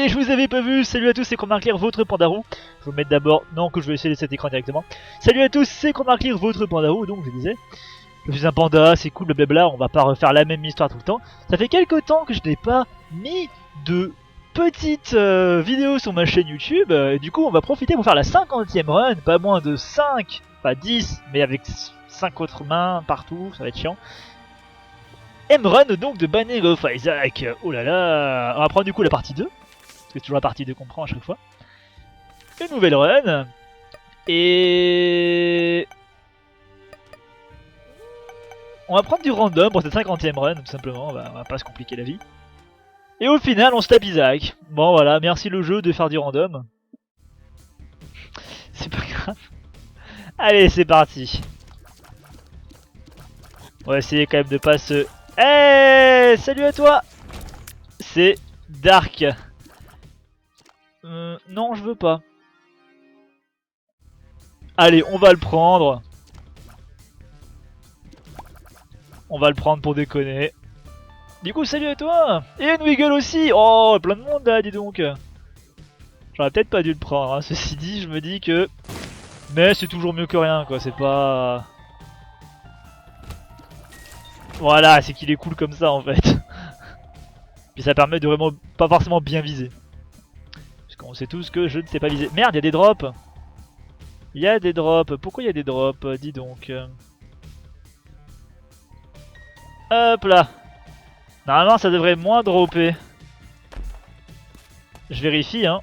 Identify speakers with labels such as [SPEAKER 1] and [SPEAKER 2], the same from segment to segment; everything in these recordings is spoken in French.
[SPEAKER 1] Et je vous avais pas vu, salut à tous, c'est Chromarclear, votre Pandarou. Je vais vous mettre d'abord, non que je vais essayer de cet écran directement. Salut à tous, c'est Chromarclear, votre Pandarou, donc je disais. Je suis un panda, c'est cool, blablabla, on va pas refaire la même histoire tout le temps. Ça fait quelques temps que je n'ai pas mis de petites vidéos sur ma chaîne YouTube. Et du coup on va profiter pour faire la 50e run, pas moins de 5, pas 10, mais avec 5 autres mains partout, ça va être chiant. M-Run donc de Binding of Isaac. Oh là là, on va prendre du coup la partie 2. Parce que c'est toujours la partie 2 qu'on prend à chaque fois. Une nouvelle run. Et... on va prendre du random pour cette 50e run, tout simplement. On va pas se compliquer la vie. Et au final, on se tape Isaac. Bon voilà, merci le jeu de faire du random. C'est pas grave. Allez, c'est parti. On va essayer quand même de pas se... Hey, salut à toi. C'est Dark. Non, je veux pas. Allez, on va le prendre. On va le prendre pour déconner. Du coup, salut à toi. Et une Wiggle aussi. Oh, plein de monde là, dis donc. J'aurais peut-être pas dû le prendre, hein. Ceci dit, je me dis que... mais c'est toujours mieux que rien, quoi. C'est pas... voilà, c'est qu'il est cool comme ça, en fait. Puis ça permet de vraiment pas forcément bien viser. Parce qu'on sait tous que je ne sais pas viser. Merde, il y a des drops. Il y a des drops. Pourquoi il y a des drops? Dis donc. Hop là. Normalement, ça devrait moins dropper. Je vérifie, hein.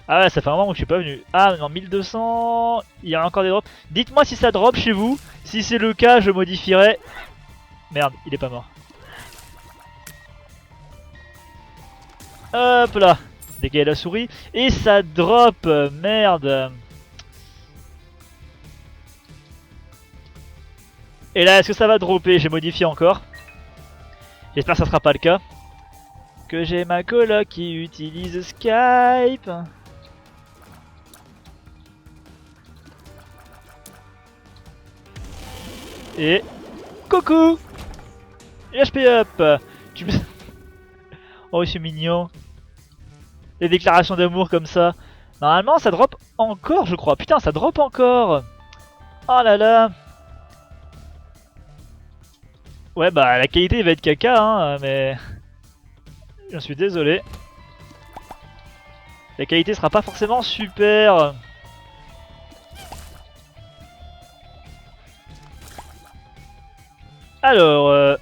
[SPEAKER 1] Ah ouais, ça fait un moment que je suis pas venu. Ah non, 1200. Il y a encore des drops. Dites-moi si ça drop chez vous. Si c'est le cas, je modifierai. Merde, il est pas mort. Hop là. Dégager la souris. Et ça drop. Merde. Et là, est-ce que ça va dropper? J'ai modifié encore. J'espère que ça sera pas le cas. Que j'ai ma coloc qui utilise Skype. Et... coucou. HP up. Tu me... oh, c'est mignon. Les déclarations d'amour comme ça. Normalement, ça drop encore, je crois. Putain, ça drop encore. Oh là là. Ouais, bah la qualité va être caca, hein, mais... j'en suis désolé. La qualité sera pas forcément super. Alors...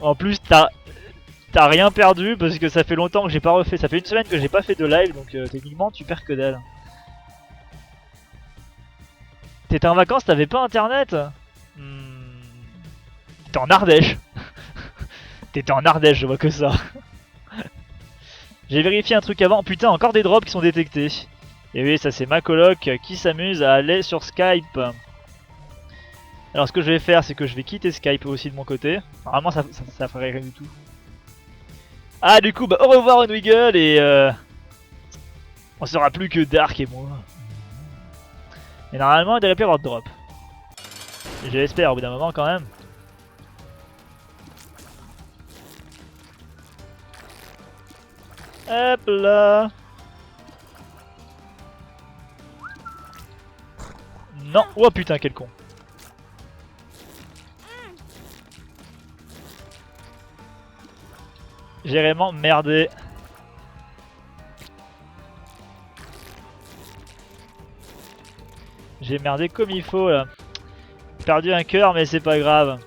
[SPEAKER 1] en plus, t'as rien perdu parce que ça fait longtemps que j'ai pas refait. Ça fait une semaine que j'ai pas fait de live, donc techniquement, tu perds que dalle. T'étais en vacances, t'avais pas internet? T'étais en Ardèche. T'étais en Ardèche, je vois que ça. J'ai vérifié un truc avant. Putain, encore des drops qui sont détectés. Et oui, ça c'est ma coloc qui s'amuse à aller sur Skype. Alors ce que je vais faire, c'est que je vais quitter Skype aussi de mon côté. Normalement, ça ferait rien du tout. Ah, du coup, bah au revoir une Wiggle et on sera plus que Dark et moi. Et normalement, il devrait plus y avoir de drop. Je l'espère au bout d'un moment quand même. Hop là. Non, oh putain quel con. J'ai vraiment merdé. J'ai merdé comme il faut là. Perdu un cœur mais c'est pas grave.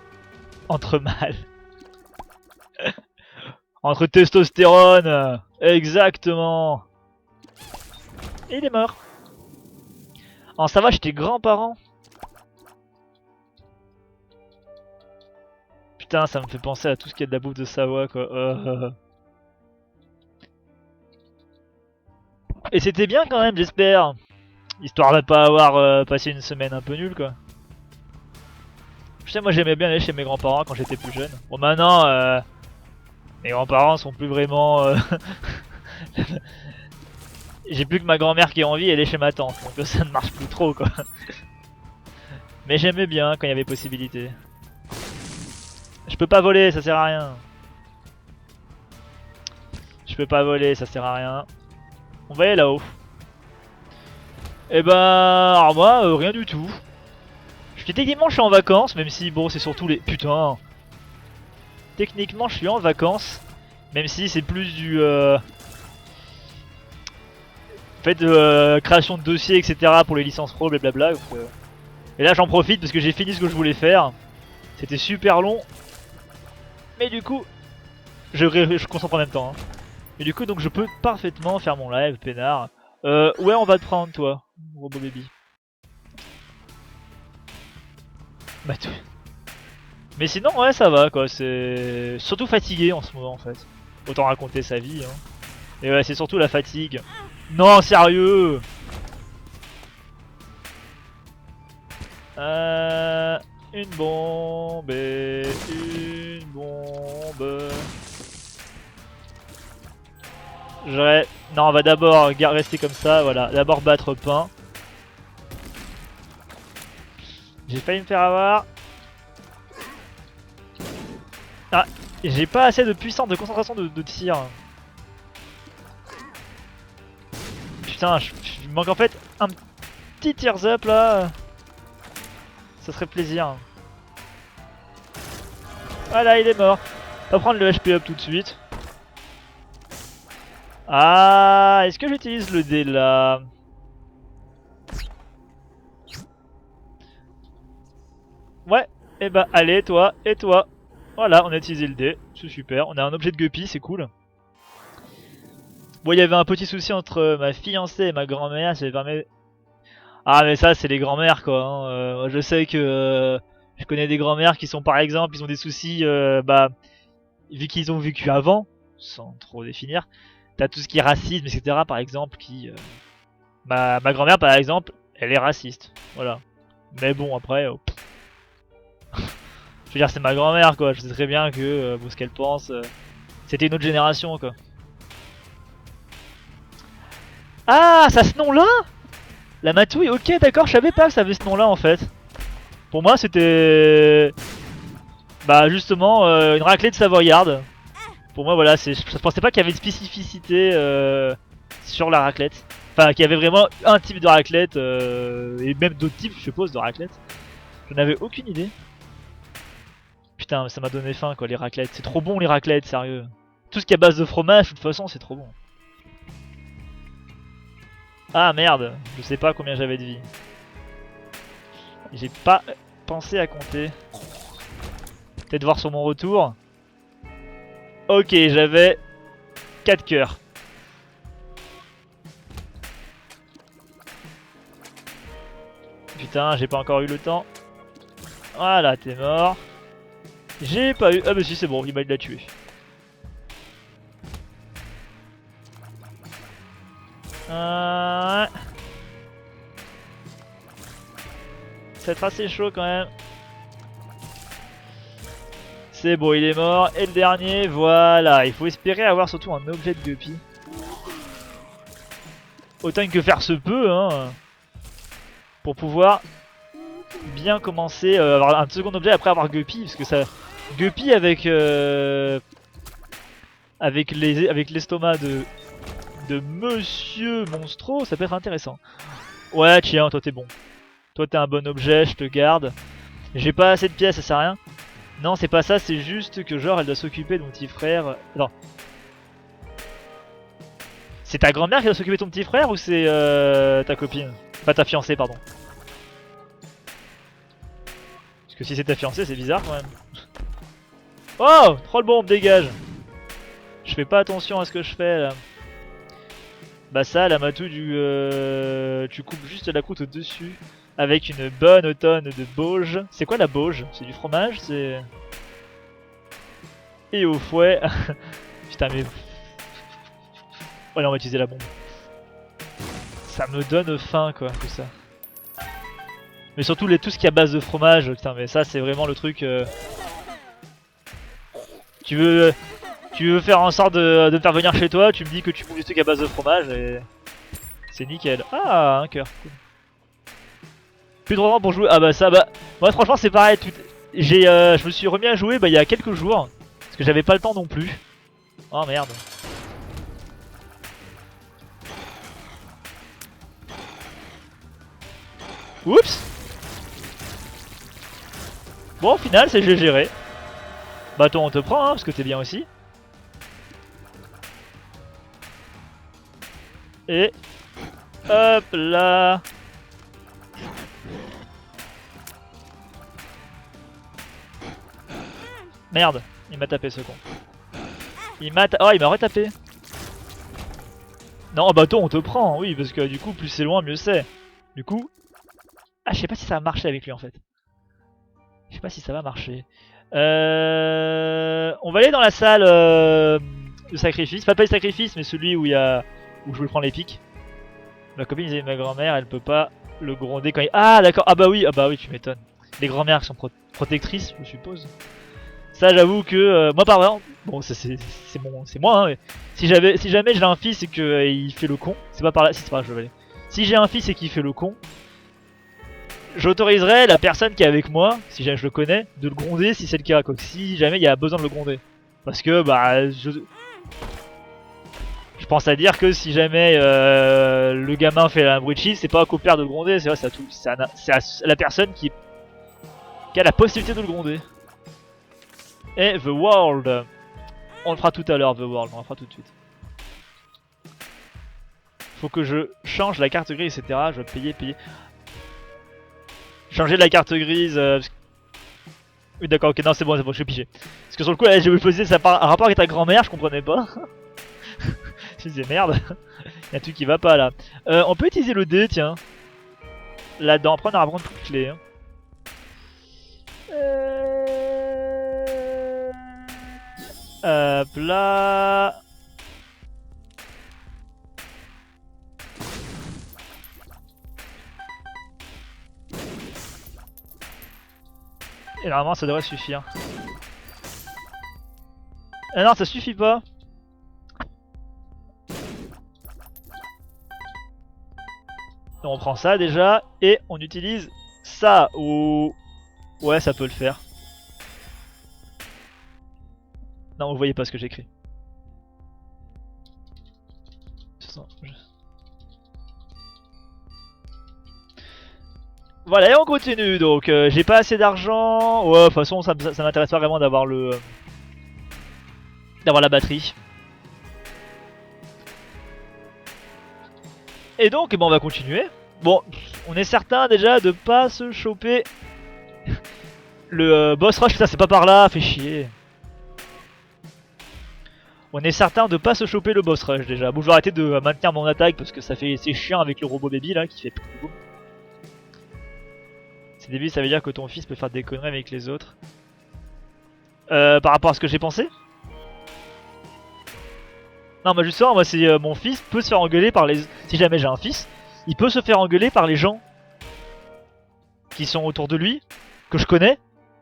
[SPEAKER 1] Entre mal. Entre testostérone. Exactement. Et il est mort. Oh ça va, j'étais grands-parents. Putain, ça me fait penser à tout ce qu'il y a de la bouffe de Savoie quoi. Et c'était bien quand même, j'espère. Histoire de pas avoir passé une semaine un peu nulle quoi. Je sais, moi j'aimais bien aller chez mes grands-parents quand j'étais plus jeune. Bon maintenant, mes grands-parents sont plus vraiment... j'ai plus que ma grand-mère qui est en vie, elle est chez ma tante. Donc ça ne marche plus trop quoi. Mais j'aimais bien quand il y avait possibilité. Je peux pas voler, ça sert à rien. peux pas voler, ça sert à rien. On va aller là-haut. Et ben, alors moi, rien du tout. Techniquement, je suis en vacances, même si, bon, c'est surtout les... Putain. Techniquement, je suis en vacances, même si c'est plus du... fait de création de dossiers, etc. pour les licences pro, blablabla. Donc, et là, j'en profite parce que j'ai fini ce que je voulais faire. C'était super long. Mais du coup, je concentre en même temps. Hein. Et du coup, donc je peux parfaitement faire mon live, peinard. Ouais, on va te prendre, toi, Robo Baby. Bah, mais sinon, ouais, ça va, quoi. C'est surtout fatigué en ce moment, en fait. Autant raconter sa vie, hein. Et ouais, c'est surtout la fatigue. Non, sérieux. Une bombe et une bombe. Non, on va d'abord rester comme ça, voilà. D'abord battre pain. J'ai failli me faire avoir. Ah, j'ai pas assez de puissance, de concentration de tir. Putain, il manque en fait un petit tears up là. Ça serait plaisir. Voilà, il est mort. On va prendre le HP up tout de suite. Ah, est-ce que j'utilise le dé là? Ouais, et bah allez toi et toi. Voilà, on a utilisé le dé, c'est super. On a un objet de guppy, c'est cool. Bon, il y avait un petit souci entre ma fiancée et ma grand-mère, ça permet... Ah mais ça c'est les grand-mères quoi. Hein. Moi, je sais que je connais des grand-mères qui sont par exemple, ils ont des soucis, bah vu qu'ils ont vécu avant, sans trop définir. T'as tout ce qui est racisme, etc. par exemple, qui... ma grand-mère par exemple, elle est raciste, voilà. Mais bon après... Je veux dire, c'est ma grand-mère quoi, je sais très bien que bon, ce qu'elle pense, c'était une autre génération quoi. Ah, ça a ce nom là? La matouille, ok d'accord, je savais pas que ça avait ce nom là en fait. Pour moi c'était... Bah justement, une raclée de savoyarde. Pour moi voilà, je pensais pas qu'il y avait une spécificité sur la raclette. Enfin, qu'il y avait vraiment un type de raclette, et même d'autres types je suppose de raclette. Je n'avais aucune idée. Putain, ça m'a donné faim quoi les raclettes. C'est trop bon les raclettes, sérieux. Tout ce qui est à base de fromage, de toute façon, c'est trop bon. Ah merde, je sais pas combien j'avais de vie. J'ai pas pensé à compter. Peut-être voir sur mon retour. Ok, j'avais 4 cœurs. Putain, j'ai pas encore eu le temps. Voilà, t'es mort. J'ai pas eu... Ah bah si, c'est bon, il l'a tué. Ça va être assez chaud quand même. C'est bon, il est mort. Et le dernier, voilà. Il faut espérer avoir surtout un objet de guppy. Autant que faire se peut, hein. Pour pouvoir bien commencer, avoir un second objet après avoir guppy. Parce que ça... Guppy avec... avec l'estomac de Monsieur Monstro, ça peut être intéressant. Ouais, tiens, toi t'es bon. Toi t'es un bon objet, je te garde. J'ai pas assez de pièces, ça sert à rien. Non, c'est pas ça, c'est juste que genre elle doit s'occuper de mon petit frère. Non. C'est ta grand-mère qui doit s'occuper de ton petit frère ou c'est ta copine? Enfin ta fiancée, pardon. Parce que si c'est ta fiancée, c'est bizarre quand même. Oh, troll bombe, dégage. Je fais pas attention à ce que je fais là. Bah ça, la matou tu coupes juste la croûte au-dessus avec une bonne tonne de bauge. C'est quoi la bauge? C'est du fromage? C'est... Et au fouet. Putain mais... Oh là on va utiliser la bombe. Ça me donne faim quoi, tout ça. Mais surtout tout ce qui est à base de fromage, putain mais ça c'est vraiment le truc... Tu veux faire en sorte de me faire venir chez toi, tu me dis que tu bouges des trucs à base de fromage et... C'est nickel. Ah, un cœur. Cool. Plus de temps pour jouer. Ah bah ça, bah... Moi franchement c'est pareil. Je me suis remis à jouer il y a quelques jours. Parce que j'avais pas le temps non plus. Oh merde. Oups. Bon, au final, c'est géré. Bâton, on te prend, hein, parce que t'es bien aussi. Et... hop là. Merde, il m'a tapé ce con. Il m'a oh, il m'a retapé. Non, bâton, on te prend, oui, parce que du coup, plus c'est loin, mieux c'est. Du coup... Ah, je sais pas si ça va marcher avec lui, en fait. Je sais pas si ça va marcher. On va aller dans la salle de sacrifice. Enfin, pas le sacrifice, mais celui où il y a... où je voulais prendre les pics. Ma copine disait ma grand-mère, elle peut pas le gronder quand il... Ah, d'accord, ah bah oui, tu m'étonnes. Les grand-mères qui sont protectrices, je suppose. Ça, j'avoue que moi, par exemple, bon, c'est moi. Hein, mais si jamais j'ai un fils et qu'il fait le con, c'est pas par là, si c'est pas là, je vais aller. Si j'ai un fils et qu'il fait le con, j'autoriserai la personne qui est avec moi, si jamais je le connais, de le gronder si c'est le cas, quoi. Si jamais il y a besoin de le gronder, parce que bah, je pense à dire que si jamais le gamin fait un bruit de chiffre, c'est pas au père de le gronder, c'est à la personne qui a la possibilité de le gronder. Et The World. On le fera tout à l'heure, The World, on le fera tout de suite. Faut que je change la carte grise, etc. Je vais payer. Changer la carte grise. Oui, d'accord, ok, non, c'est bon, je suis pigé. Parce que sur le coup, là, j'ai voulu poser ça par un rapport avec ta grand-mère, je comprenais pas. Je disais merde, il y a un truc qui va pas là. On peut utiliser le dé, tiens. Là-dedans, après on aura vraiment toutes les clés. Hein. Hop là. Et normalement ça devrait suffire. Ah non, ça suffit pas. Donc on prend ça déjà et on utilise ça ou... Ouais, ça peut le faire. Non, vous voyez pas ce que j'écris. Voilà, et on continue. Donc, j'ai pas assez d'argent. Ouais, de toute façon, ça m'intéresse pas vraiment d'avoir le... d'avoir la batterie. Et donc, on va continuer. Bon, on est certain déjà de pas se choper le boss rush. Putain, c'est pas par là, fait chier. On est certain de pas se choper le boss rush déjà. Bon, je vais arrêter de maintenir mon attaque parce que c'est chiant avec le robot baby là qui fait boum. C'est débile, ça veut dire que ton fils peut faire des conneries avec les autres. Par rapport à ce que j'ai pensé. Non, mais justement, moi, c'est mon fils peut se faire engueuler par les... Si jamais j'ai un fils, il peut se faire engueuler par les gens qui sont autour de lui, que je connais.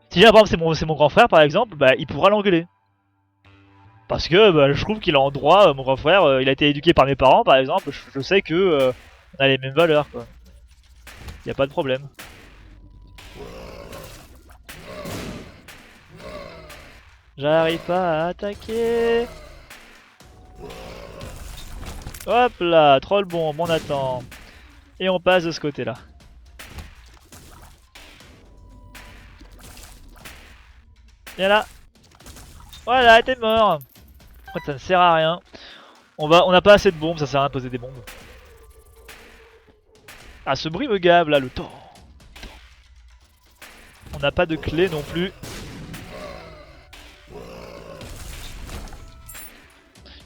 [SPEAKER 1] Si jamais, par exemple, c'est mon grand frère, par exemple, bah, il pourra l'engueuler. Parce que bah, je trouve qu'il a en droit, mon grand frère, il a été éduqué par mes parents, par exemple, je sais que on a les mêmes valeurs, quoi. Y a pas de problème. J'arrive pas à attaquer. Hop là, troll bombe, on attend. Et on passe de ce côté là. Viens là. Voilà, t'es mort. En fait, ça ne sert à rien. On n'a pas assez de bombes, ça sert à rien de poser des bombes. Ah, ce bruit me gave là, le temps. On n'a pas de clé non plus.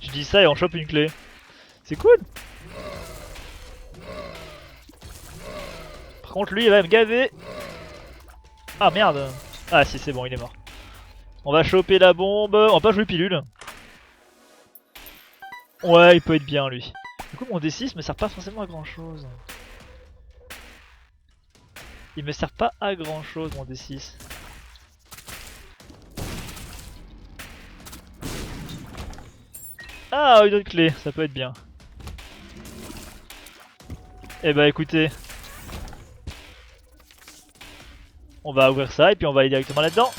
[SPEAKER 1] Je dis ça et on chope une clé. C'est cool. Par contre, lui, il va me gaver. Ah merde. Ah si, c'est bon, il est mort. On va choper la bombe. On va pas jouer pilule. Ouais, il peut être bien lui. Du coup, mon D6 me sert pas forcément à grand chose. Il me sert pas à grand chose, mon D6. Ah, une autre clé, ça peut être bien. Eh bah écoutez, on va ouvrir ça et puis on va aller directement là-dedans.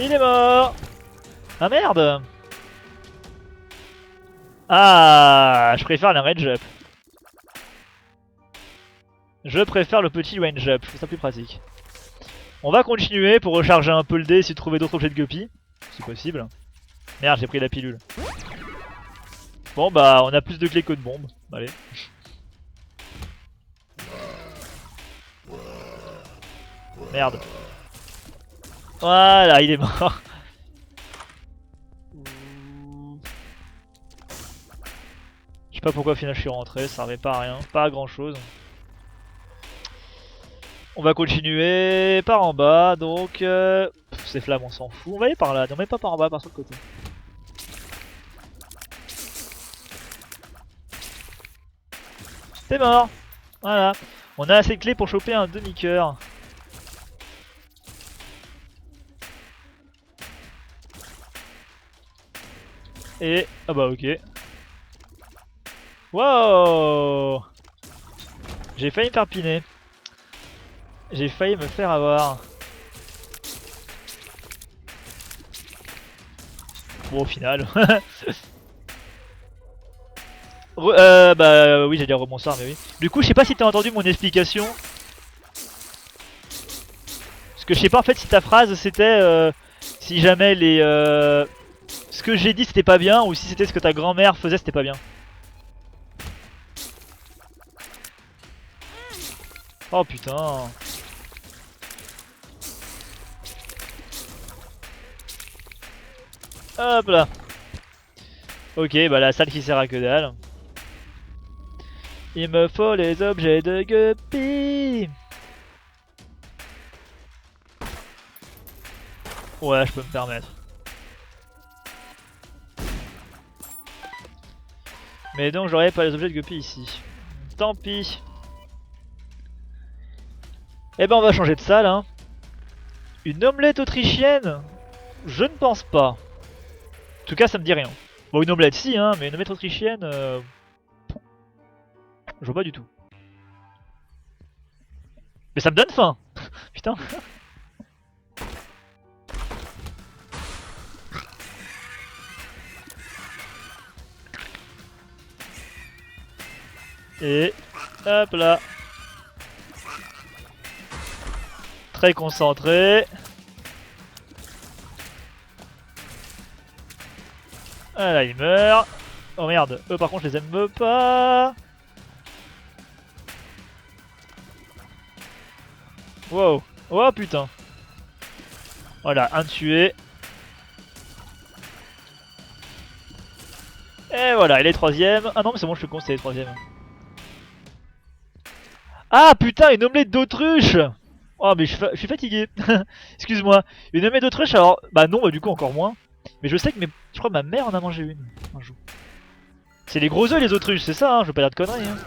[SPEAKER 1] Il est mort. Ah merde. Ah, je préfère le range up. Je préfère le petit range up, je trouve ça plus pratique. On va continuer pour recharger un peu le dé, essayer de trouver d'autres objets de guppy, si possible. Merde, j'ai pris la pilule. Bon bah, on a plus de clés que de bombes. Allez. Merde. Voilà, il est mort. Je sais pas pourquoi au final je suis rentré, ça servait pas à rien, pas à grand chose. On va continuer par en bas, donc ces flammes on s'en fout, on va aller par là, non mais pas par en bas, par sur le côté. C'est mort. Voilà, on a assez de clés pour choper un demi-coeur. Et, ah bah ok. Wow. J'ai failli me faire piner. J'ai failli me faire avoir. Bon au final. Bah oui, j'allais dire rebonsoir, mais oui. Du coup, je sais pas si t'as entendu mon explication. Parce que je sais pas en fait si ta phrase c'était si jamais les ce que j'ai dit c'était pas bien ou si c'était ce que ta grand-mère faisait c'était pas bien. Oh putain. Hop là. Ok, bah la salle qui sert à que dalle. Il me faut les objets de guppy. Ouais, je peux me permettre. Mais donc j'aurais pas les objets de guppy ici. Tant pis. Eh ben on va changer de salle hein. Une omelette autrichienne? Je ne pense pas. En tout cas ça me dit rien. Bon une omelette si hein, mais une omelette autrichienne je vois pas du tout. Mais ça me donne faim. Putain. Et hop là. Très concentré. Ah là il meurt. Oh merde, eux par contre je les aime pas. Wow. Oh putain. Voilà, un tué. Et voilà, il est troisième. Ah non mais c'est bon, je suis con, c'est les troisième. Ah putain, une omelette d'autruche. Oh mais je suis fatigué. Excuse-moi. Une omelette d'autruche alors... Bah non, bah du coup encore moins. Mais je sais que je crois que ma mère en a mangé une un jour. C'est les gros œufs les autruches, c'est ça hein, je veux pas dire de conneries hein.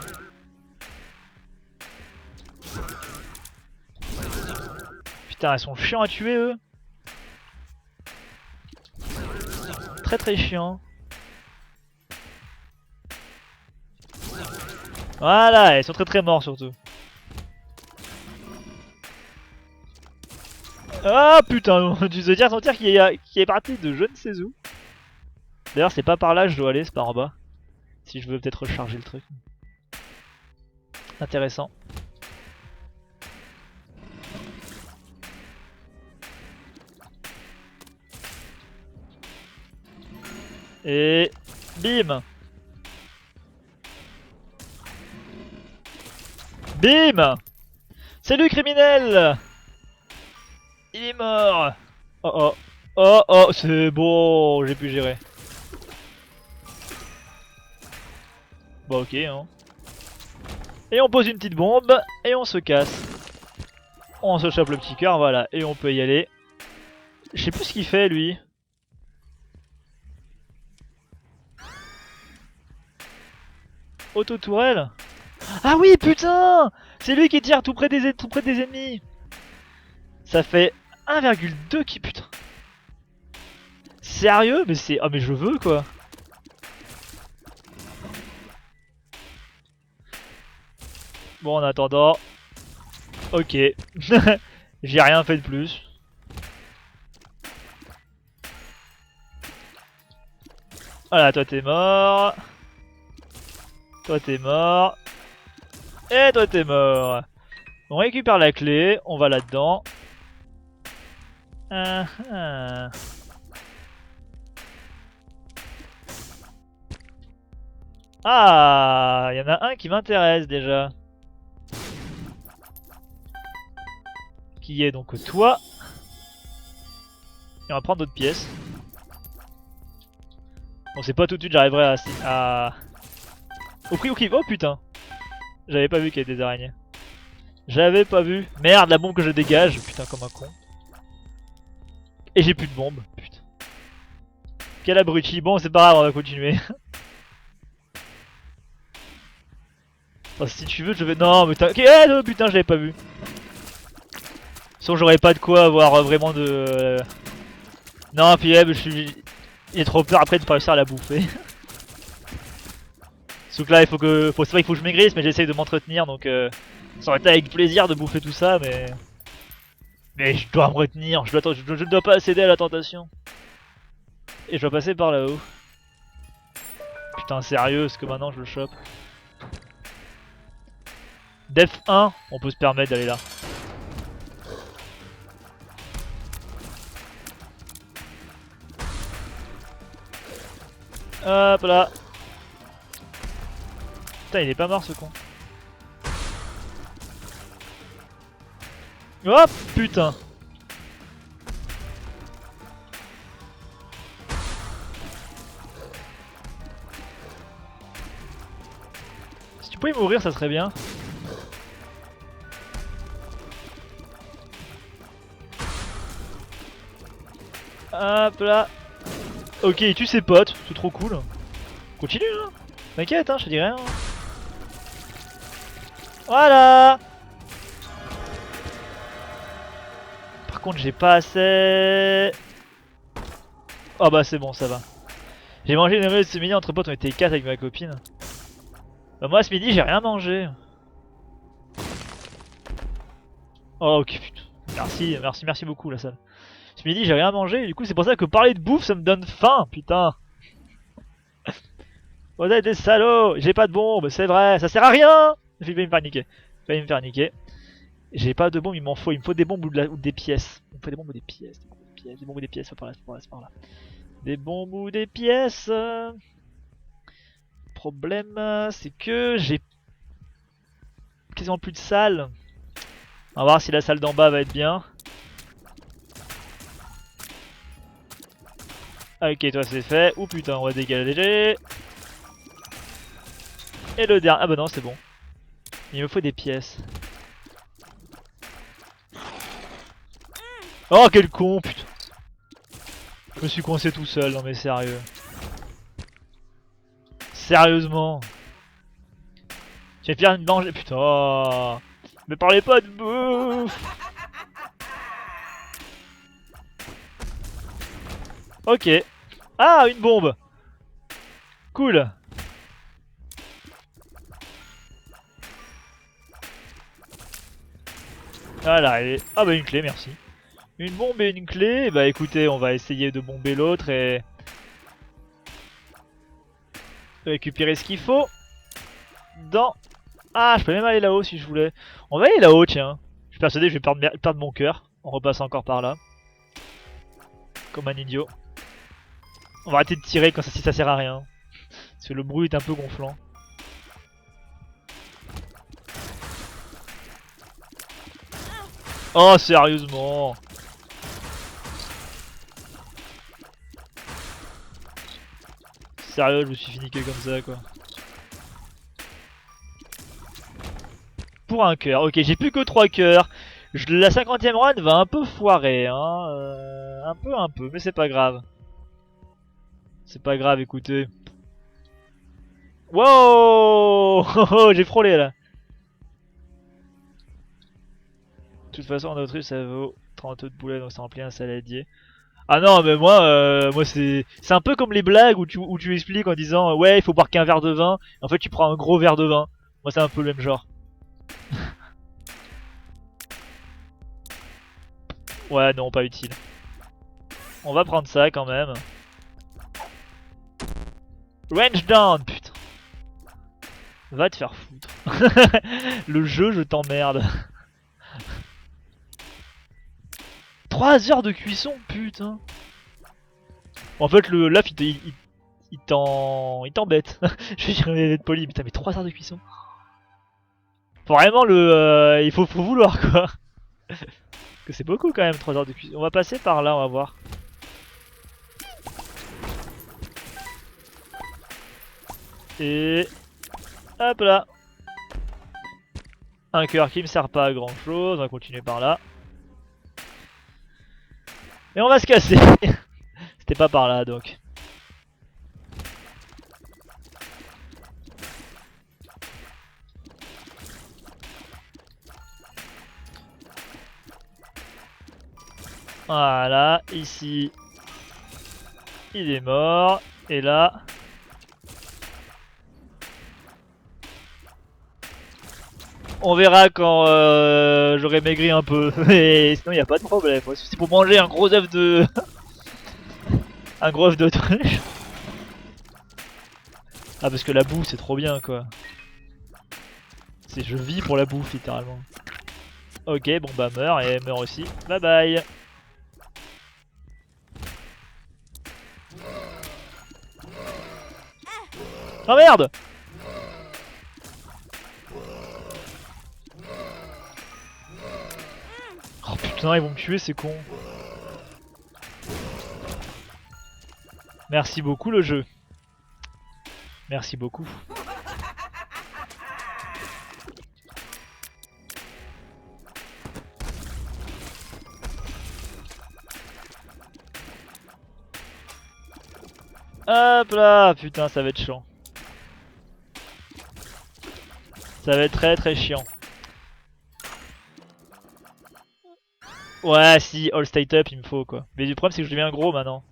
[SPEAKER 1] Putain, elles sont chiants à tuer eux. Très très chiant. Voilà, elles sont très très morts surtout. Ah putain, tu veux dire son tir qui est parti de je ne sais où. D'ailleurs c'est pas par là que je dois aller, c'est par en bas. Si je veux peut-être recharger le truc. Intéressant. Et bim. Bim. Salut criminel. Il est mort. Oh oh. Oh oh, c'est bon, j'ai pu gérer. Bon ok hein. Et on pose une petite bombe et on se casse. On se chope le petit cœur, voilà, et on peut y aller. Je sais plus ce qu'il fait lui. Auto-tourelle. Ah oui putain. C'est lui qui tire tout près des ennemis. Ça fait 1,2 qui putain. Sérieux? Mais c'est... Ah mais je veux quoi. Bon en attendant... Ok. J'ai rien fait de plus. Voilà, toi t'es mort. Toi t'es mort. Et toi t'es mort. On récupère la clé, on va là-dedans. Ah, ah. Ah, il y en a un qui m'intéresse déjà. Qui est donc toi. Et on va prendre d'autres pièces. Bon, c'est pas tout de suite, j'arriverai à... Au prix, oh putain. J'avais pas vu qu'il y avait des araignées. J'avais pas vu. Merde, la bombe que je dégage. Putain, comme un con. Et j'ai plus de bombe. Putain. Quel abruti. Bon, c'est pas grave, on va continuer. Oh, si tu veux, je vais... Non, mais ok, non, putain, je l'avais pas vu. Sinon, j'aurais pas de quoi avoir vraiment de... Non, puis je suis... J'ai trop peur après de pas réussir à la bouffer. Sauf que là, il faut que... C'est vrai qu'il faut que je maigrisse, mais j'essaye de m'entretenir, donc... Ça aurait été avec plaisir de bouffer tout ça, mais... Mais je dois me retenir, je ne dois pas céder à la tentation. Et je dois passer par là-haut. Putain, sérieux, est-ce que maintenant je le chope? Def 1, on peut se permettre d'aller là. Hop là. Putain, il est pas mort ce con. Oh putain. Si tu pouvais mourir, ça serait bien. Hop là. Ok, il tue ses potes, c'est trop cool. Continue hein. T'inquiète hein, je te dis rien. Voilà. Par contre j'ai pas assez. Oh bah c'est bon, ça va. J'ai mangé une omelette ce midi, entre potes on était 4 avec ma copine. Bah moi ce midi j'ai rien mangé. Oh ok putain. Merci beaucoup la salle. Ce midi j'ai rien mangé et du coup c'est pour ça que parler de bouffe ça me donne faim, putain. Vous êtes des salauds, j'ai pas de bombe, c'est vrai, ça sert à rien. Il va me faire niquer. Il va me faire niquer. J'ai pas de bombe, il me faut des bombes ou des pièces. Il me faut des bombes ou des pièces, des bombes ou des pièces, c'est par là, c'est par là. Des bombes ou des pièces. Problème, c'est que j'ai quasiment plus de salles. On va voir si la salle d'en bas va être bien. Ah, ok, toi c'est fait. Ouh putain, on va dégager. Et le dernier. Ah bah non, c'est bon. Il me faut des pièces. Oh, quel con, putain. Je me suis coincé tout seul, non mais sérieux. Sérieusement. J'ai bien de manger. Putain. Oh. Me parlez pas de bouffe. Ok. Ah, une bombe. Cool. Voilà, et... Ah bah une clé, merci. Une bombe et une clé. Bah écoutez, on va essayer de bomber l'autre et... récupérer ce qu'il faut. Dans... Ah, je peux même aller là-haut si je voulais. On va aller là-haut, tiens. Je suis persuadé que je vais perdre mon cœur en repassant encore par là. Comme un idiot. On va arrêter de tirer quand si ça sert à rien. Parce que le bruit est un peu gonflant. Oh, sérieusement. Sérieux, je me suis fini que comme ça, quoi. Pour un cœur. Ok, j'ai plus que 3 cœurs. La 50e run va un peu foirer, hein. Un peu, mais c'est pas grave. C'est pas grave, écoutez. Wow. J'ai frôlé, là. De toute façon, en Autriche, ça vaut 30 de boulet, donc ça remplit un saladier. Ah non, mais moi c'est un peu comme les blagues où tu expliques en disant ouais, il faut boire qu'un verre de vin. En fait, tu prends un gros verre de vin. Moi, c'est un peu le même genre. Ouais, non, pas utile. On va prendre ça quand même. Range down, putain. Va te faire foutre. Le jeu, je t'emmerde. 3 heures de cuisson, putain. En fait, le laf, il t'embête. Je vais être poli, putain, mais 3 heures de cuisson. Faut vraiment il faut vouloir, quoi. Que c'est beaucoup quand même, 3 heures de cuisson. On va passer par là, on va voir. Et... hop là. Un cœur qui me sert pas à grand chose, on va continuer par là. Et on va se casser. C'était pas par là donc. Voilà, ici, il est mort. Et là... on verra quand j'aurai maigri un peu. Mais sinon, il n'y a pas de problème. C'est pour manger un gros œuf de... un gros œuf d'autruche. Ah, parce que la bouffe, c'est trop bien, quoi. Je vis pour la bouffe, littéralement. Ok, bon bah meurs, et meurs aussi. Bye bye. Oh merde! Oh putain, ils vont me tuer, c'est con. Merci beaucoup le jeu. Merci beaucoup. Hop là, putain, ça va être chiant. Ça va être très très chiant. Ouais, si, all state up, il me faut quoi. Mais le problème, c'est que je deviens gros maintenant.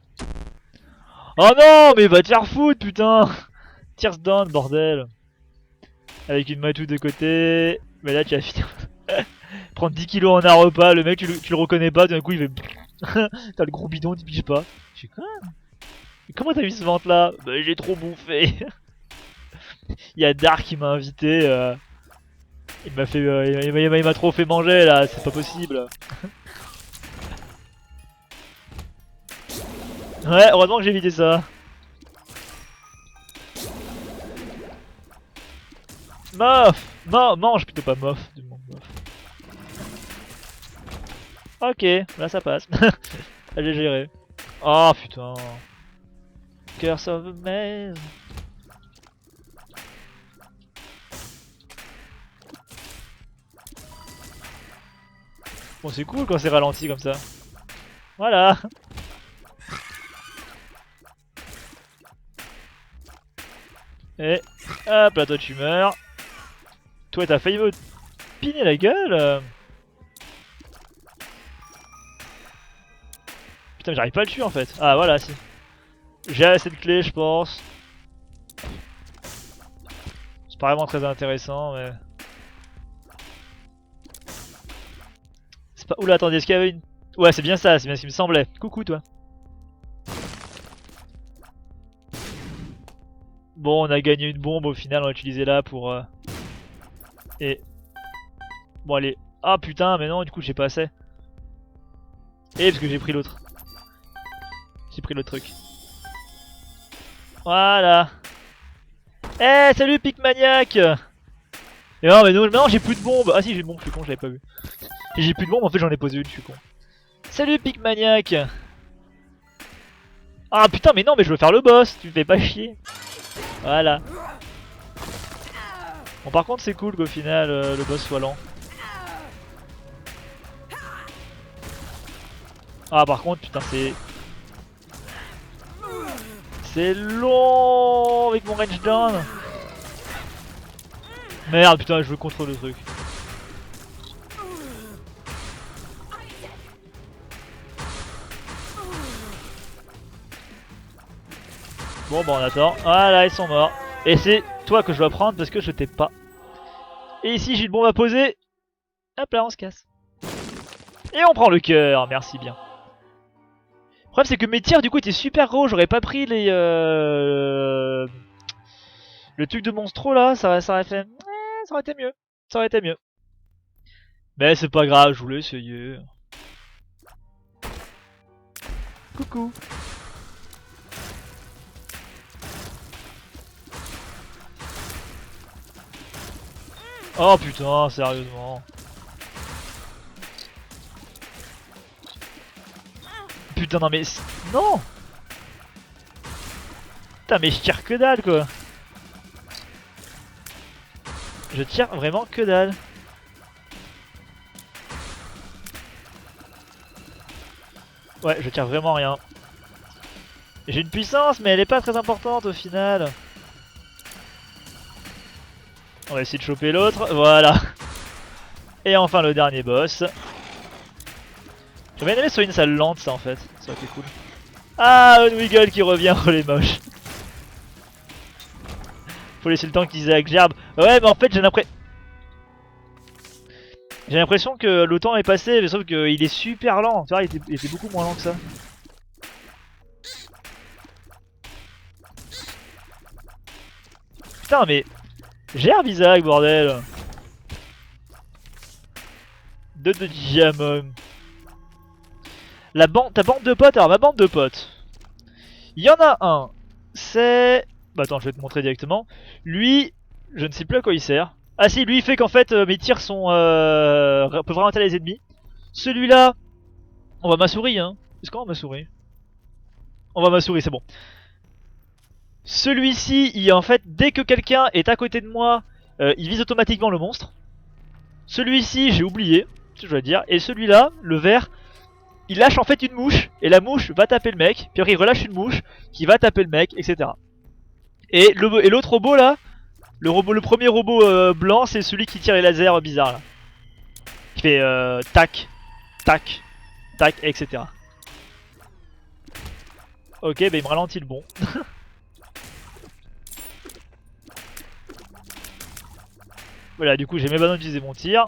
[SPEAKER 1] Oh non, mais va te faire foutre, putain. Tears down, bordel. Avec une matou de côté. Mais là, tu vas finir. Prendre 10 kilos en un repas, le mec, tu le reconnais pas, d'un coup, il fait. T'as le gros bidon, tu piges pas. Je suis quoi? Mais comment t'as mis ce ventre là? Bah, j'ai trop bouffé. Il y a Dark qui m'a invité. Il m'a fait, il m'a trop fait manger là, c'est pas possible. Ouais, heureusement que j'ai évité ça. Mof! Mange plutôt, pas mof. Ok, là ça passe. J'ai géré. Oh putain. Curse of a Maze. Bon, c'est cool quand c'est ralenti comme ça. Voilà. Et hop là, toi tu meurs. Toi t'as failli me piner la gueule. Putain, mais j'arrive pas à le tuer en fait. Ah voilà, si. J'ai assez de clés, je pense. C'est pas vraiment très intéressant, mais... c'est pas... oula, attendez, est-ce qu'il y avait une... ouais, c'est bien ça, c'est bien ce qui me semblait. Coucou, toi. Bon, on a gagné une bombe, au final, on va utiliser là pour... et... bon, allez. Ah, putain, mais non, du coup, j'ai pas assez. Et parce que j'ai pris l'autre. J'ai pris l'autre truc. Voilà. Eh, salut, Picmaniac. Et non, mais non, maintenant j'ai plus de bombes. Ah si, j'ai une bombe, je suis con, je l'avais pas vu. J'ai plus de bombes, en fait j'en ai posé une, je suis con. Salut Picmaniac. Ah putain, mais non, mais je veux faire le boss, tu me fais pas chier. Voilà. Bon, par contre, c'est cool qu'au final le boss soit lent. Ah, par contre, putain, c'est... c'est long avec mon range down. Merde, putain, je veux contrôler le truc. Bon, bah on attend. Voilà, ils sont morts. Et c'est toi que je dois prendre parce que je t'ai pas. Et ici, j'ai une bombe à poser. Hop là, on se casse. Et on prend le cœur, merci bien. Le problème, c'est que mes tirs, du coup, étaient super gros. J'aurais pas pris les Le truc de monstro là, ça aurait fait... ça aurait été mieux. Ça aurait été mieux. Mais c'est pas grave, je voulais essayer. Coucou. Oh putain, sérieusement. Putain, non mais... Non. Putain, mais je tire que dalle quoi. Je tire vraiment que dalle. Ouais, je tire vraiment rien. J'ai une puissance, mais elle est pas très importante au final. On va essayer de choper l'autre, voilà. Et enfin le dernier boss. J'aurais bien aimé sur une salle lente ça en fait, ça aurait été cool. Ah, Unwiggle qui revient, oh les moches. Faut laisser le temps qu'ils aient avec Gerbe. Ouais, mais en fait j'ai l'impression que le temps est passé, mais sauf qu'il est super lent. Tu vois, il était beaucoup moins lent que ça. Putain, mais Gerbe Isaac, bordel. De Diamond. Ta bande de potes, alors ma bande de potes. Il y en a un, c'est... Bah attends, je vais te montrer directement. Lui, je ne sais plus à quoi il sert. Ah si, lui il fait qu'en fait mes tirs sont... peuvent ralentir les ennemis. Celui-là, on va ma souris hein. Est-ce qu'on va ma souris? On va ma souris, c'est bon. Celui-ci, en fait, dès que quelqu'un est à côté de moi, il vise automatiquement le monstre. Celui-ci, j'ai oublié, je dois dire. Et celui-là, le vert, il lâche en fait une mouche, et la mouche va taper le mec, puis après il relâche une mouche qui va taper le mec, etc. Et l'autre robot là, le premier robot blanc, c'est celui qui tire les lasers bizarres là. Qui fait tac, tac, tac, etc. Ok, bah il me ralentit le bon. Voilà, du coup j'ai mes ballons d'utiliser mon tir.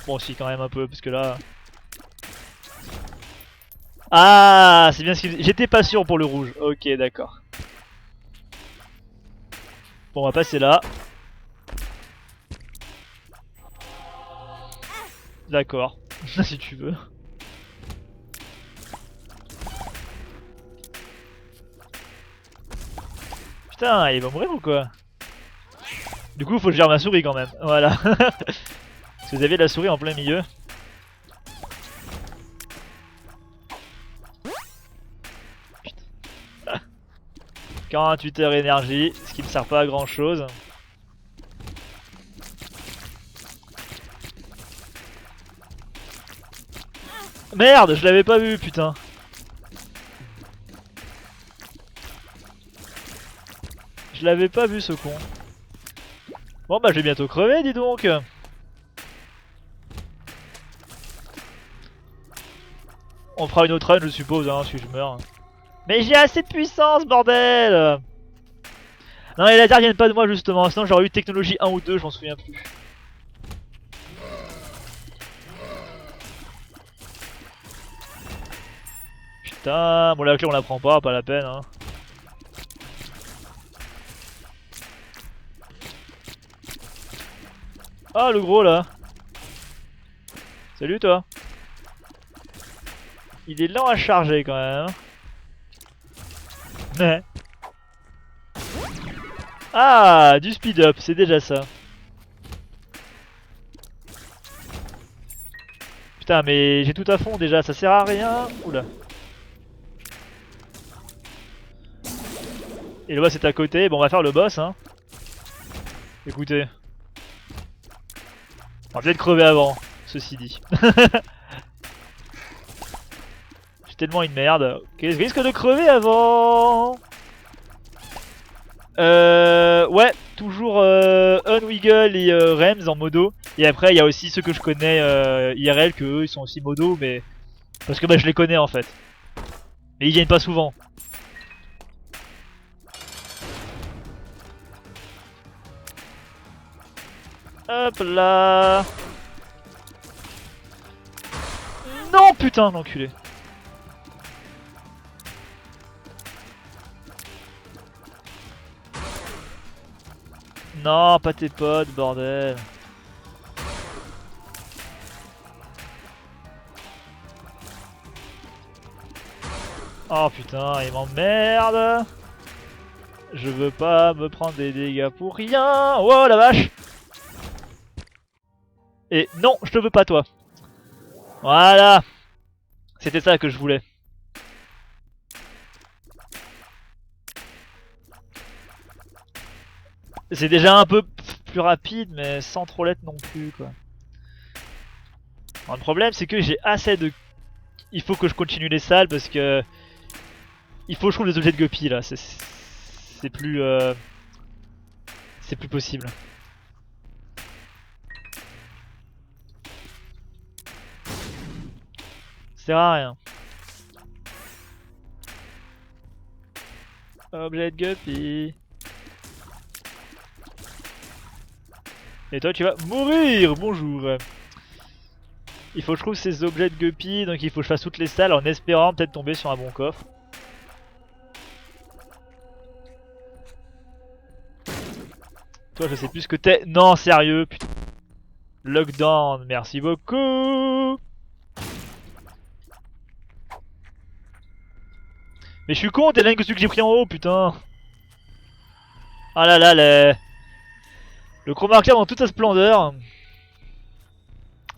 [SPEAKER 1] Bon, si, quand même un peu, parce que là... Ah, c'est bien ce qu'il... J'étais pas sûr pour le rouge. Ok, d'accord. Bon, on va passer là. D'accord, si tu veux. Putain, il va mourir ou quoi? Du coup, faut que je gère ma souris quand même. Voilà. Parce que vous avez la souris en plein milieu. Putain. 48 heures énergie, ce qui me sert pas à grand chose. Merde, je l'avais pas vu, putain. Je l'avais pas vu ce con. Bon bah je vais bientôt crever, dis donc. On fera une autre run je suppose hein, si je meurs. Mais j'ai assez de puissance bordel. Non les lasers viennent pas de moi justement, sinon j'aurais eu technologie 1 ou 2, je m'en souviens plus. Putain, bon la clé on la prend pas la peine hein. Ah le gros là. Salut toi. Il est lent à charger quand même. Mais... Ah, du speed up, c'est déjà ça. Putain mais j'ai tout à fond déjà, ça sert à rien. Oula. Et le boss est à côté, bon on va faire le boss hein. Écoutez. On va peut-être crever avant, ceci dit. J'ai tellement une merde. Ok, je risque de crever avant. Ouais, toujours Unwiggle et Rems en modo. Et après, il y a aussi ceux que je connais IRL, que eux ils sont aussi modo, mais parce que bah je les connais en fait. Mais ils viennent pas souvent. Hop là. Non putain, l'enculé. Non, pas tes potes, bordel. Oh putain, il m'emmerde. Je veux pas me prendre des dégâts pour rien. Oh la vache. Et non, je te veux pas toi. Voilà. C'était ça que je voulais. C'est déjà un peu plus rapide, mais sans trop l'être non plus, quoi. Alors, le problème, c'est que j'ai assez de... Il faut que je continue les salles, parce que... Il faut que je trouve des objets de guppy, là. C'est plus... C'est plus possible. Ça sert à rien. Objet de guppy. Et toi tu vas mourir. Bonjour. Il faut que je trouve ces objets de guppy, donc il faut que je fasse toutes les salles en espérant peut-être tomber sur un bon coffre. Toi je sais plus ce que t'es. Non sérieux putain. Lockdown, merci beaucoup. Mais je suis con, t'es là que celui que j'ai pris en haut putain. Ah là là, le Chromarcler dans toute sa splendeur.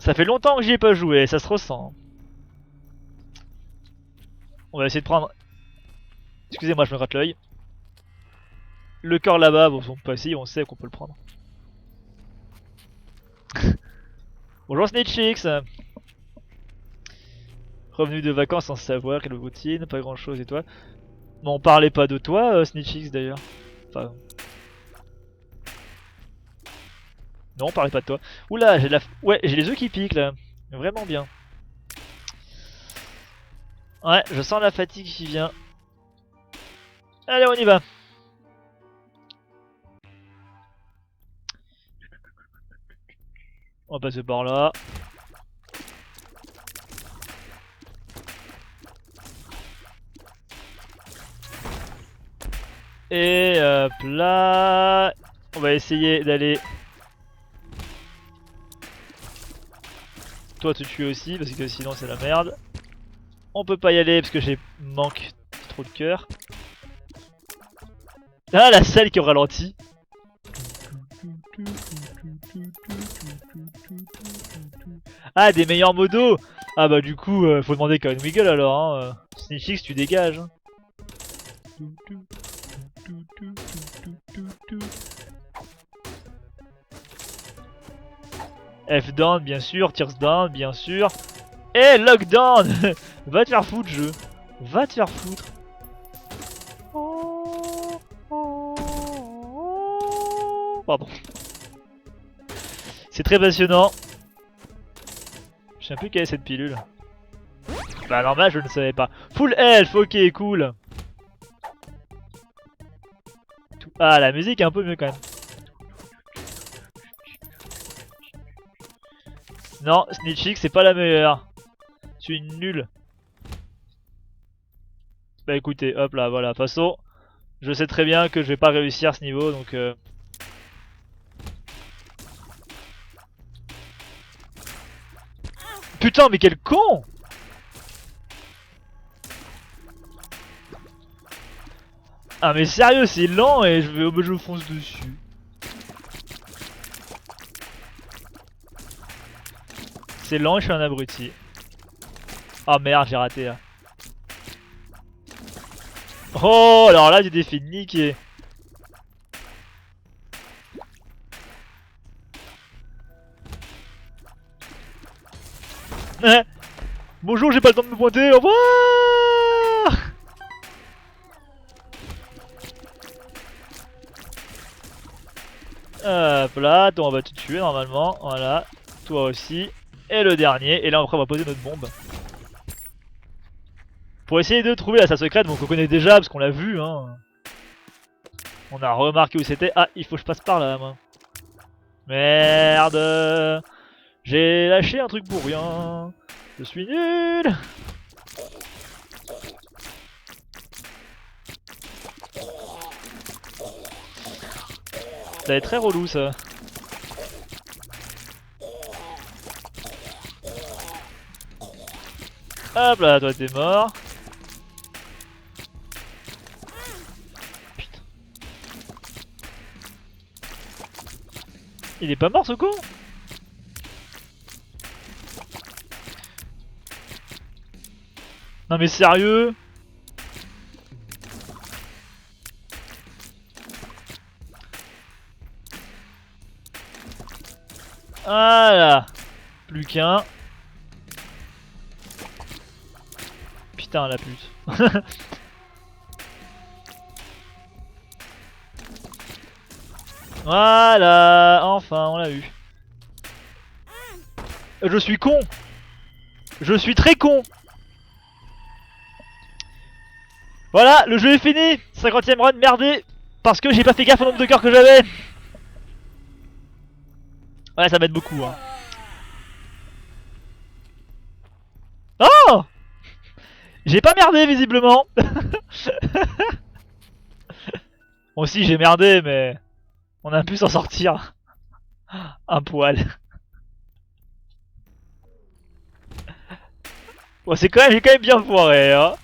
[SPEAKER 1] Ça fait longtemps que j'y ai pas joué, ça se ressent. On va essayer de prendre... Excusez-moi, je me gratte l'œil. Le cœur là-bas, bon, on peut essayer, on sait qu'on peut le prendre. Bonjour Snitchix. Revenu de vacances sans savoir, quelle routine, pas grand chose et toi. Non, on parlait pas de toi, Snitchix d'ailleurs. Enfin... Non, on parlait pas de toi. Oula, j'ai la... Ouais, j'ai les yeux qui piquent là. Vraiment bien. Ouais, je sens la fatigue qui vient. Allez, on y va. On va passer par là. Et hop là. On va essayer d'aller... Toi te tuer aussi parce que sinon c'est la merde. On peut pas y aller parce que j'ai manque trop de cœur. Ah la selle qui ralentit. Ah des meilleurs modos. Ah bah du coup faut demander Karen Wiggle alors hein. Snitchix tu dégages hein. F down bien sûr, tears down bien sûr. Et lockdown. Va te faire foutre jeu. Va te faire foutre. Pardon. C'est très passionnant. Je sais plus quelle est cette pilule. Bah normal je ne savais pas. Full health, ok cool. Ah la musique est un peu mieux quand même. Non, Snitchix c'est pas la meilleure. Tu es nul. Bah écoutez, hop là, voilà. De toute façon, je sais très bien que je vais pas réussir ce niveau donc... Putain mais quel con! Ah mais sérieux c'est lent et je fonce dessus. C'est lent et je suis un abruti. Ah merde j'ai raté là. Oh alors là j'ai des fait niquer. Bonjour j'ai pas le temps de me pointer, au revoir. Hop là, toi on va te tuer normalement, voilà, toi aussi, et le dernier, et là après on va poser notre bombe. Pour essayer de trouver la salle secrète, bon qu'on connaît déjà parce qu'on l'a vu hein. On a remarqué où c'était, ah il faut que je passe par là moi. Merde. J'ai lâché un truc pour rien. Je suis nul. Ça va être très relou ça. Hop là, toi t'es mort. Putain. Il est pas mort ce con? Non mais sérieux? Voilà. Plus qu'un. Putain la pute. Voilà, enfin on l'a eu. Je suis con. Je suis très con. Voilà, le jeu est fini. 50ème run merdé. Parce que j'ai pas fait gaffe au nombre de cœurs que j'avais. Ouais, ça m'aide beaucoup hein. Oh! J'ai pas merdé visiblement. Moi aussi j'ai merdé mais on a pu s'en sortir. Un poil. Bon, c'est quand même, j'ai quand même bien foiré hein.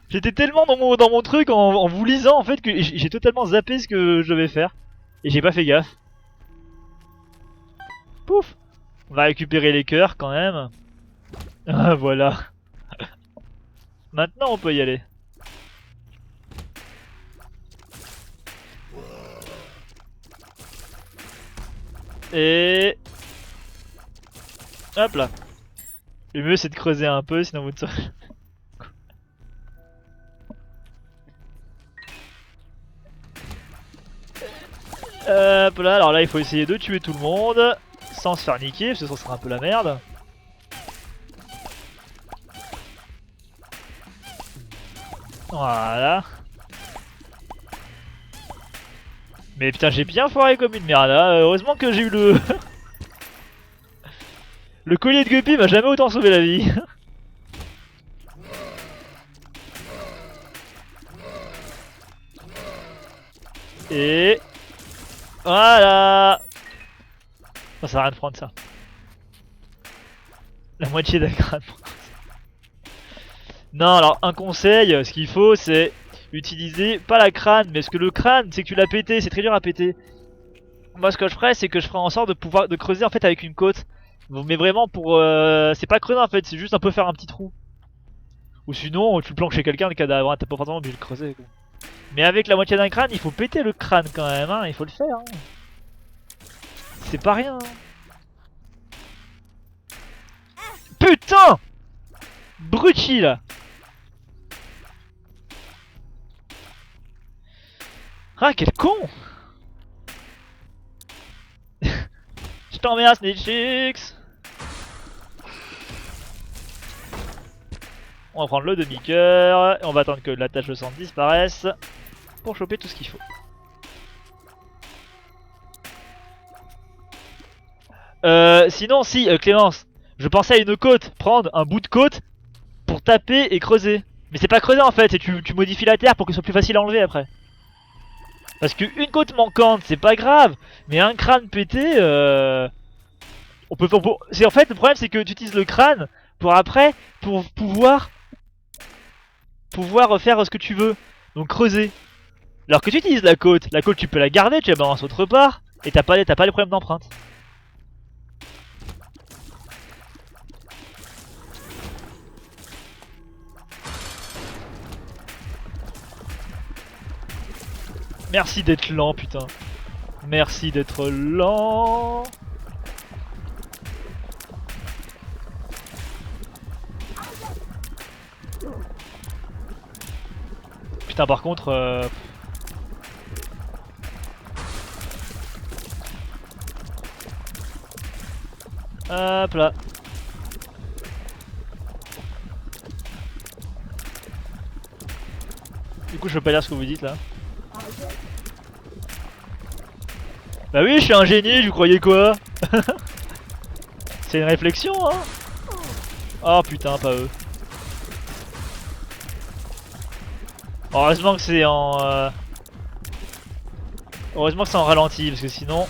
[SPEAKER 1] J'étais tellement dans mon truc en vous lisant en fait que j'ai totalement zappé ce que je devais faire. Et j'ai pas fait gaffe. Pouf! On va récupérer les cœurs quand même. Ah voilà. Maintenant on peut y aller. Et... Hop là. Le mieux c'est de creuser un peu sinon vous ne saurez... Hop là, alors là il faut essayer de tuer tout le monde sans se faire niquer parce que ça sera un peu la merde. Voilà. Mais putain j'ai bien foiré comme une merde là, heureusement que j'ai eu le... Le collier de Guppy m'a jamais autant sauvé la vie. Et... Voilà. Ça sert à rien de prendre ça. La moitié d'un crâne. Non, alors un conseil, ce qu'il faut c'est utiliser pas la crâne, mais ce que le crâne c'est que tu l'as pété, c'est très dur à péter. Moi ce que je ferais c'est que je ferais en sorte de pouvoir de creuser en fait avec une côte. Mais vraiment pour... c'est pas creuser en fait, c'est juste un peu faire un petit trou. Ou sinon tu planques chez quelqu'un le cadavre, t'as pas forcément obligé de creuser quoi. Mais avec la moitié d'un crâne, il faut péter le crâne quand même, hein, il faut le faire. Hein. C'est pas rien. Hein. Putain! Bruti là! Ah quel con! Je t'emmerde Snitchix! On va prendre le demi-coeur et on va attendre que la tache de sang disparaisse pour choper tout ce qu'il faut. Sinon si Clémence, je pensais à une côte, prendre un bout de côte pour taper et creuser. Mais c'est pas creuser en fait, c'est tu modifies la terre pour que ce soit plus facile à enlever après. Parce qu'une côte manquante c'est pas grave, mais un crâne pété, on peut... C'est en fait le problème c'est que tu utilises le crâne pour après, pour pouvoir faire ce que tu veux. Donc creuser. Alors que tu utilises la côte tu peux la garder, tu la balances autre part, et t'as pas les problèmes d'empreinte. Merci d'être lent, putain. Merci d'être lent. Putain, par contre... Hop là. Du coup, je peux pas lire ce que vous dites là. Bah oui, je suis un génie, vous croyez quoi? C'est une réflexion, hein? Oh putain, pas eux. Heureusement que c'est en... Heureusement que c'est en ralenti, parce que sinon...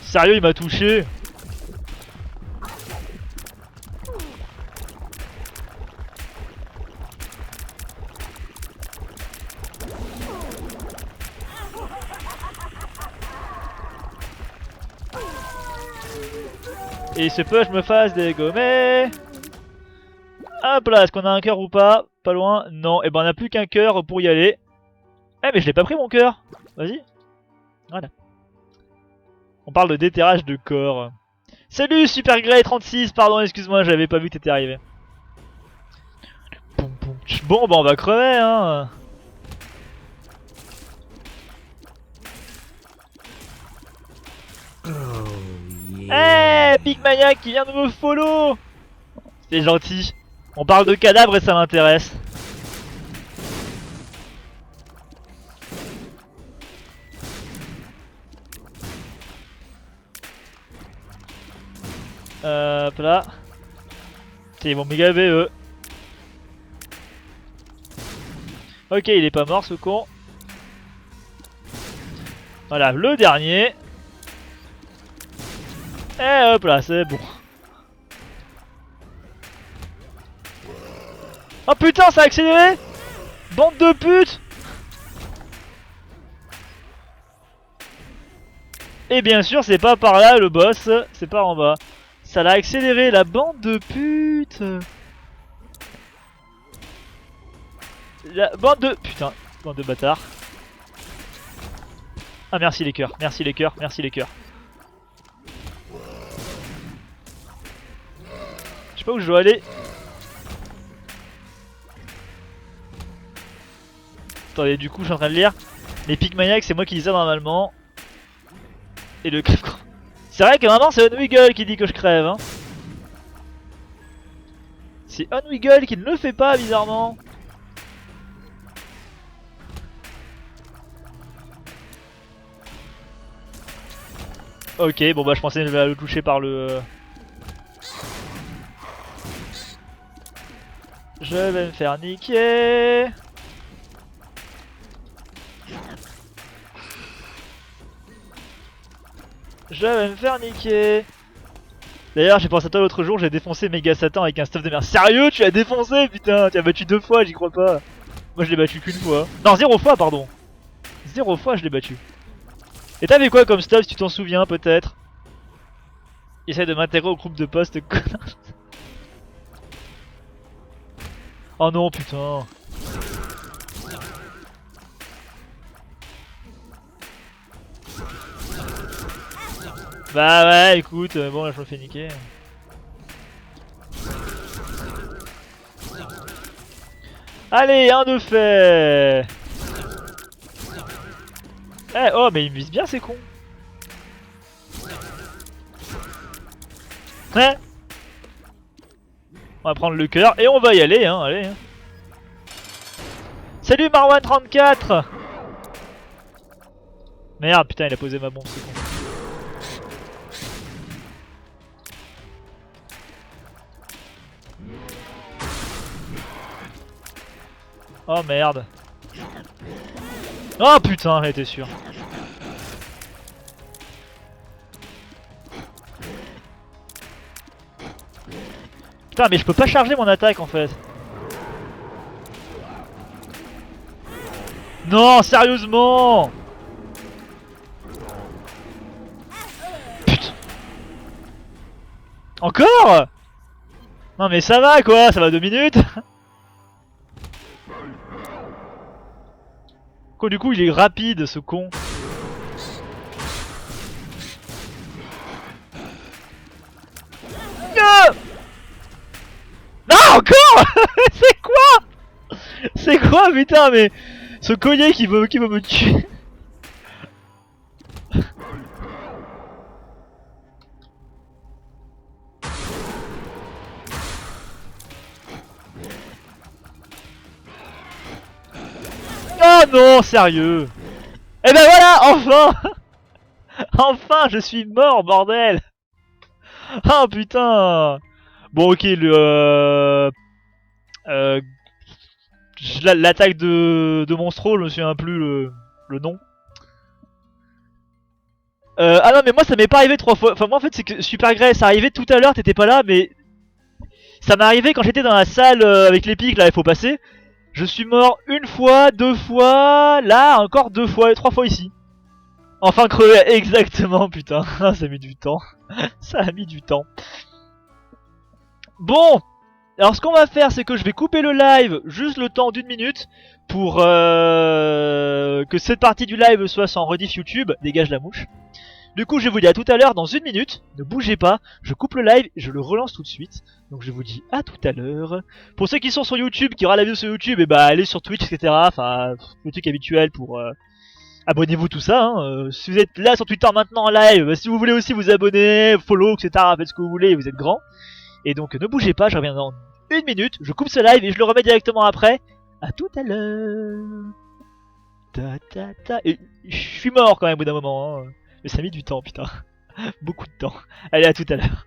[SPEAKER 1] Sérieux, il m'a touché. Et il se peut que je me fasse dégommer. Hop là, est-ce qu'on a un cœur ou pas? Pas loin. Non, et ben on a plus qu'un cœur pour y aller. Eh mais je l'ai pas pris mon cœur. Vas-y. Voilà. On parle de déterrage de corps. Salut Super Grey 36, pardon, excuse-moi, j'avais pas vu que t'étais arrivé. Bon bah on va crever hein. Eh, Big Maniac qui vient de me follow. C'est gentil. On parle de cadavres et ça m'intéresse. Hop là. Ils vont méga eux. Ok, il est pas mort ce con. Voilà, le dernier. Et hop là, c'est bon. Oh putain, ça a accéléré. Bande de putes. Et bien sûr, c'est pas par là le boss, c'est par en bas. Ça l'a accéléré, la bande de putes. La bande de... Putain, bande de bâtards. Ah merci les cœurs, merci les cœurs, merci les cœurs. Je sais pas où je dois aller. Attendez, du coup je suis en train de lire. Les Pigmaniacs, c'est moi qui dis ça normalement. Et le crève. C'est vrai que maintenant c'est Unwiggle qui dit que je crève hein. C'est Unwiggle qui ne le fait pas bizarrement. Ok, bon bah je pensais que je vais le toucher par le... Je vais me faire niquer. Je vais me faire niquer. D'ailleurs j'ai pensé à toi l'autre jour, j'ai défoncé Méga Satan avec un stuff de merde. Sérieux, tu l'as défoncé putain? Tu as battu 2 fois, j'y crois pas. Moi je l'ai battu qu'une fois. Non, 0 fois pardon. 0 fois je l'ai battu. Et t'avais quoi comme stuff si tu t'en souviens peut-être? Essaye de m'intégrer au groupe de poste connard. Oh non putain. Bah ouais écoute, bon là je me fais niquer. Allez, un de fait. Eh oh mais il me vise bien ces cons. Ouais. On va prendre le cœur et on va y aller hein, allez. Salut Marwan34. Merde putain il a posé ma bombe ce con. Oh merde. Oh putain, j'étais sûr. Putain mais je peux pas charger mon attaque en fait. Non, sérieusement. Putain. Encore? Non mais ça va quoi, ça va 2 minutes. Quoi du coup il est rapide ce con. Non encore. C'est quoi? C'est quoi putain mais... Ce collier qui veut me tuer. Oh non, sérieux. Et ben voilà, enfin. Enfin, je suis mort, bordel. Ah putain. Bon ok, le... L'attaque de Monstro, je me souviens plus le nom. Ah non mais moi ça m'est pas arrivé 3 fois. Enfin moi en fait c'est que Super Grey ça arrivait tout à l'heure, t'étais pas là mais ça m'est arrivé quand j'étais dans la salle avec les pics là il faut passer. Je suis mort 1 fois, 2 fois, là encore 2 fois et 3 fois ici. Enfin crevé exactement putain, ça a mis du temps. Ça a mis du temps. Bon, alors ce qu'on va faire c'est que je vais couper le live juste le temps d'1 minute pour que cette partie du live soit sans rediff YouTube, dégage la mouche. Du coup, je vous dis à tout à l'heure dans 1 minute. Ne bougez pas, je coupe le live et je le relance tout de suite. Donc je vous dis à tout à l'heure. Pour ceux qui sont sur YouTube, qui aura la vidéo sur YouTube, et bah allez sur Twitch, etc. Enfin, le truc habituel pour abonnez-vous tout ça. Hein. Si vous êtes là sur Twitter maintenant en live, bah, si vous voulez aussi vous abonner, follow, etc. Faites ce que vous voulez, vous êtes grand. Et donc ne bougez pas, je reviens dans 1 minute. Je coupe ce live et je le remets directement après. À tout à l'heure. Ta ta ta. Et je suis mort quand même au bout d'un moment. Hein. Mais ça a mis du temps, putain. Beaucoup de temps. Allez, à tout à l'heure.